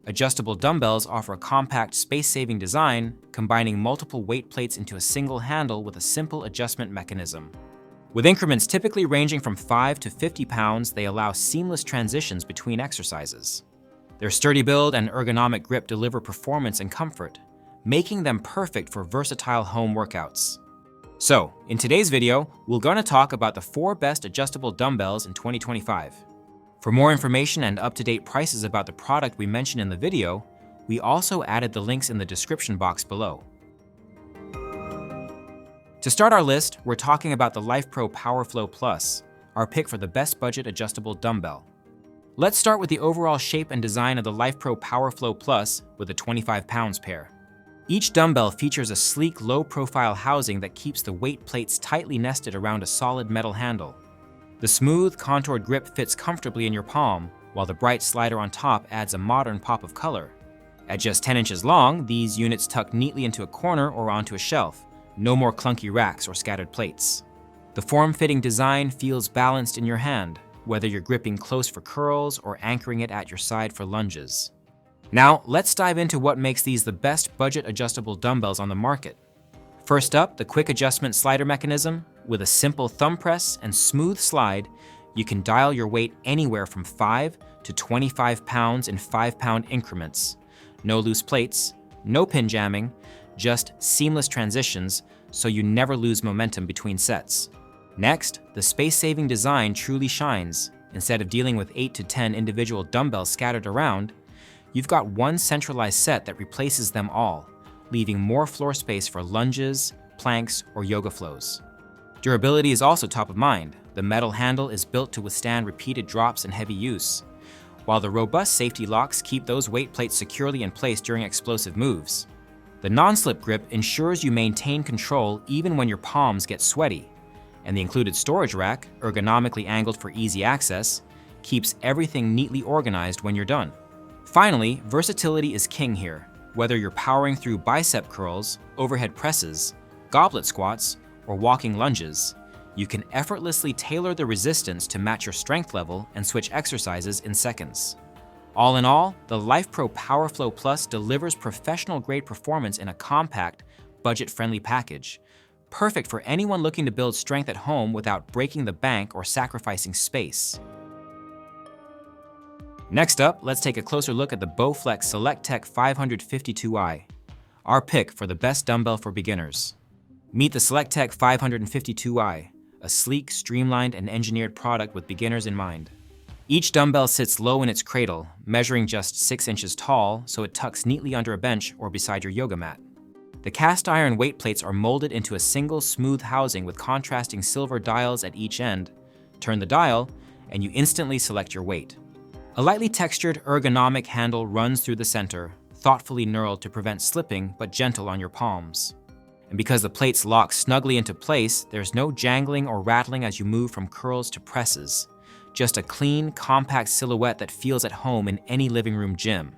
Adjustable dumbbells offer a compact, space-saving design, combining multiple weight plates into a single handle with a simple adjustment mechanism. With increments typically ranging from 5 to 50 pounds, they allow seamless transitions between exercises. Their sturdy build and ergonomic grip deliver performance and comfort, making them perfect for versatile home workouts. So, in today's video, we're going to talk about the 4 best adjustable dumbbells in 2025. For more information and up-to-date prices about the product we mentioned in the video, we also added the links in the description box below. To start our list, we're talking about the Lifepro PowerFlow Plus, our pick for the best budget adjustable dumbbell. Let's start with the overall shape and design of the Lifepro PowerFlow Plus with the 25 pounds pair. Each dumbbell features a sleek, low-profile housing that keeps the weight plates tightly nested around a solid metal handle. The smooth, contoured grip fits comfortably in your palm, while the bright slider on top adds a modern pop of color. At just 10 inches long, these units tuck neatly into a corner or onto a shelf. No more clunky racks or scattered plates. The form-fitting design feels balanced in your hand, whether you're gripping close for curls or anchoring it at your side for lunges. Now, let's dive into what makes these the best budget adjustable dumbbells on the market. First up, the quick adjustment slider mechanism. With a simple thumb press and smooth slide, you can dial your weight anywhere from 5 to 25 pounds in 5-pound increments. No loose plates, no pin jamming, just seamless transitions so you never lose momentum between sets. Next, the space-saving design truly shines. Instead of dealing with 8 to 10 individual dumbbells scattered around, you've got one centralized set that replaces them all, leaving more floor space for lunges, planks, or yoga flows. Durability is also top of mind. The metal handle is built to withstand repeated drops and heavy use, while the robust safety locks keep those weight plates securely in place during explosive moves. The non-slip grip ensures you maintain control even when your palms get sweaty, and the included storage rack, ergonomically angled for easy access, keeps everything neatly organized when you're done. Finally, versatility is king here. Whether you're powering through bicep curls, overhead presses, goblet squats, or walking lunges, you can effortlessly tailor the resistance to match your strength level and switch exercises in seconds. All in all, the Lifepro PowerFlow Plus delivers professional-grade performance in a compact, budget-friendly package, perfect for anyone looking to build strength at home without breaking the bank or sacrificing space. Next up, let's take a closer look at the Bowflex SelectTech 552i, our pick for the best dumbbell for beginners. Meet the SelectTech 552i, a sleek, streamlined, and engineered product with beginners in mind. Each dumbbell sits low in its cradle, measuring just 6 inches tall, so it tucks neatly under a bench or beside your yoga mat. The cast iron weight plates are molded into a single smooth housing with contrasting silver dials at each end. Turn the dial, and you instantly select your weight. A lightly textured, ergonomic handle runs through the center, thoughtfully knurled to prevent slipping but gentle on your palms. And because the plates lock snugly into place, there's no jangling or rattling as you move from curls to presses. Just a clean, compact silhouette that feels at home in any living room gym.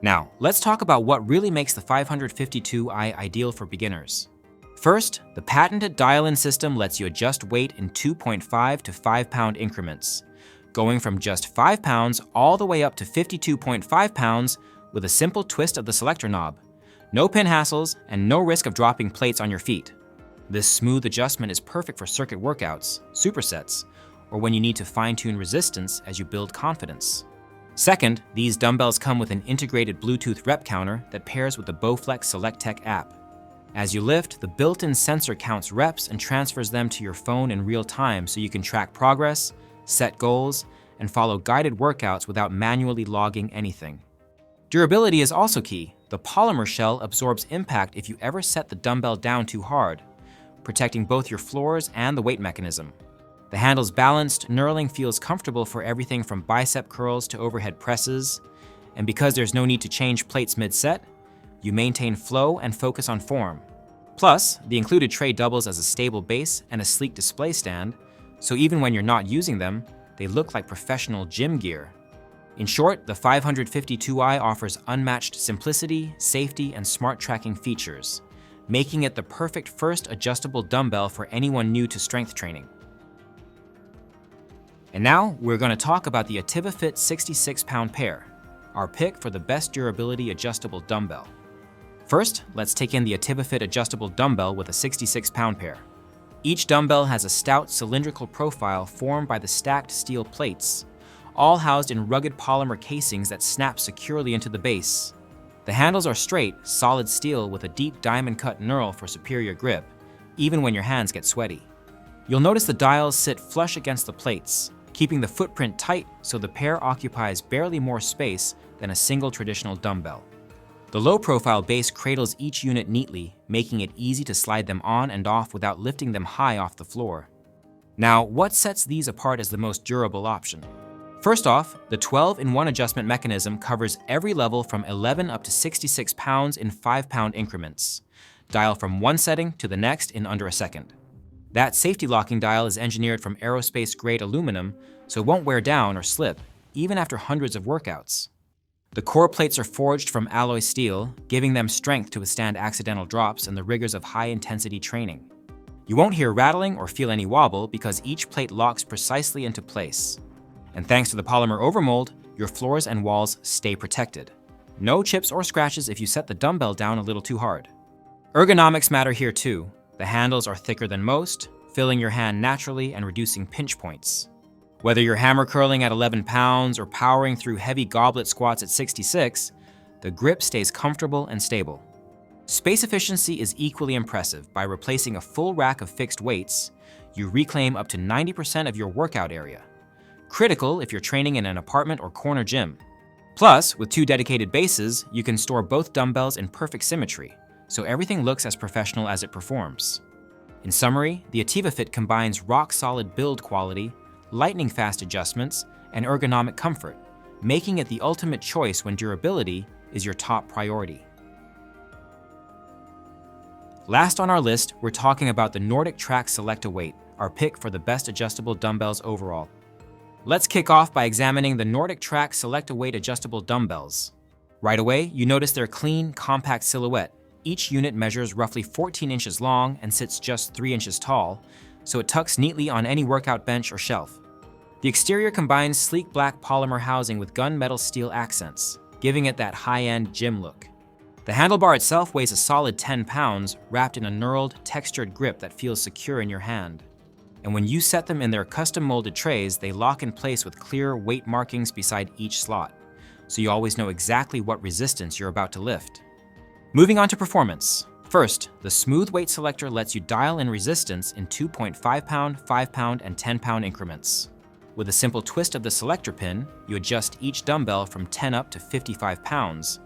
Now, let's talk about what really makes the 552i ideal for beginners. First, the patented dial-in system lets you adjust weight in 2.5 to 5-pound increments, going from just 5 pounds all the way up to 52.5 pounds with a simple twist of the selector knob. No pin hassles and no risk of dropping plates on your feet. This smooth adjustment is perfect for circuit workouts, supersets, or when you need to fine-tune resistance as you build confidence. Second, these dumbbells come with an integrated Bluetooth rep counter that pairs with the Bowflex SelectTech app. As you lift, the built-in sensor counts reps and transfers them to your phone in real time so you can track progress, set goals, and follow guided workouts without manually logging anything. Durability is also key. The polymer shell absorbs impact if you ever set the dumbbell down too hard, protecting both your floors and the weight mechanism. The handle's balanced, knurling feels comfortable for everything from bicep curls to overhead presses, and because there's no need to change plates mid-set, you maintain flow and focus on form. Plus, the included tray doubles as a stable base and a sleek display stand, so even when you're not using them, they look like professional gym gear. In short, the 552i offers unmatched simplicity, safety, and smart tracking features, making it the perfect first adjustable dumbbell for anyone new to strength training. And now, we're going to talk about the Ativafit 66-pound pair. our pick for the best durability adjustable dumbbell. First, let's take in the Ativafit adjustable dumbbell with a 66-pound pair. Each dumbbell has a stout cylindrical profile formed by the stacked steel plates, all housed in rugged polymer casings that snap securely into the base. The handles are straight, solid steel with a deep diamond-cut knurl for superior grip, even when your hands get sweaty. You'll notice the dials sit flush against the plates, keeping the footprint tight so the pair occupies barely more space than a single traditional dumbbell. The low-profile base cradles each unit neatly, making it easy to slide them on and off without lifting them high off the floor. Now, what sets these apart as the most durable option? First off, the 12-in-1 adjustment mechanism covers every level from 11 up to 66 pounds in 5-pound increments. Dial from one setting to the next in under a second. That safety locking dial is engineered from aerospace-grade aluminum, so it won't wear down or slip, even after hundreds of workouts. The core plates are forged from alloy steel, giving them strength to withstand accidental drops and the rigors of high-intensity training. You won't hear rattling or feel any wobble because each plate locks precisely into place. And thanks to the polymer overmold, your floors and walls stay protected. No chips or scratches if you set the dumbbell down a little too hard. Ergonomics matter here too. The handles are thicker than most, filling your hand naturally and reducing pinch points. Whether you're hammer curling at 11 pounds or powering through heavy goblet squats at 66, the grip stays comfortable and stable. Space efficiency is equally impressive. By replacing a full rack of fixed weights, you reclaim up to 90% of your workout area. Critical if you're training in an apartment or corner gym. Plus, with 2 dedicated bases, you can store both dumbbells in perfect symmetry, so everything looks as professional as it performs. In summary, the Ativafit combines rock-solid build quality, lightning-fast adjustments, and ergonomic comfort, making it the ultimate choice when durability is your top priority. Last on our list, we're talking about the NordicTrack SelectTech, our pick for the best adjustable dumbbells overall. Let's kick off by examining the NordicTrack SelectTech adjustable dumbbells. Right away, you notice their clean, compact silhouette. Each unit measures roughly 14 inches long and sits just 3 inches tall, so it tucks neatly on any workout bench or shelf. The exterior combines sleek black polymer housing with gunmetal steel accents, giving it that high-end gym look. The handlebar itself weighs a solid 10 pounds, wrapped in a knurled, textured grip that feels secure in your hand. And when you set them in their custom-molded trays, they lock in place with clear weight markings beside each slot, so you always know exactly what resistance you're about to lift. Moving on to performance. First, the smooth weight selector lets you dial in resistance in 2.5 pound, 5 pound, and 10 pound increments. With a simple twist of the selector pin, you adjust each dumbbell from 10 up to 55 pounds,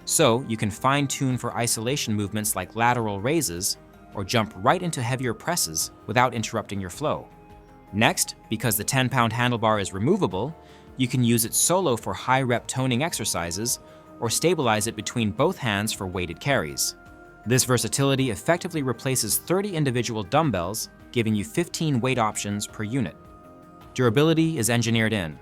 so you can fine-tune for isolation movements like lateral raises or jump right into heavier presses without interrupting your flow. Next, because the 10-pound handlebar is removable, you can use it solo for high-rep toning exercises or stabilize it between both hands for weighted carries. This versatility effectively replaces 30 individual dumbbells, giving you 15 weight options per unit. Durability is engineered in.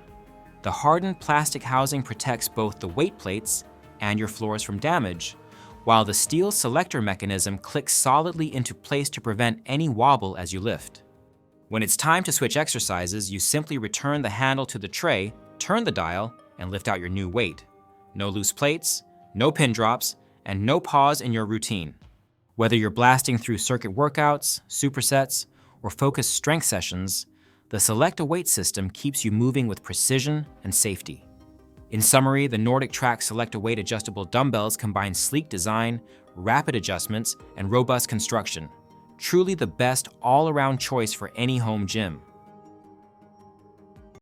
The hardened plastic housing protects both the weight plates and your floors from damage, while the steel selector mechanism clicks solidly into place to prevent any wobble as you lift. When it's time to switch exercises, you simply return the handle to the tray, turn the dial, and lift out your new weight. No loose plates, no pin drops, and no pause in your routine. Whether you're blasting through circuit workouts, supersets, or focused strength sessions, the SelectTech system keeps you moving with precision and safety. In summary, the NordicTrack SelectTech adjustable dumbbells combine sleek design, rapid adjustments, and robust construction. Truly the best all-around choice for any home gym.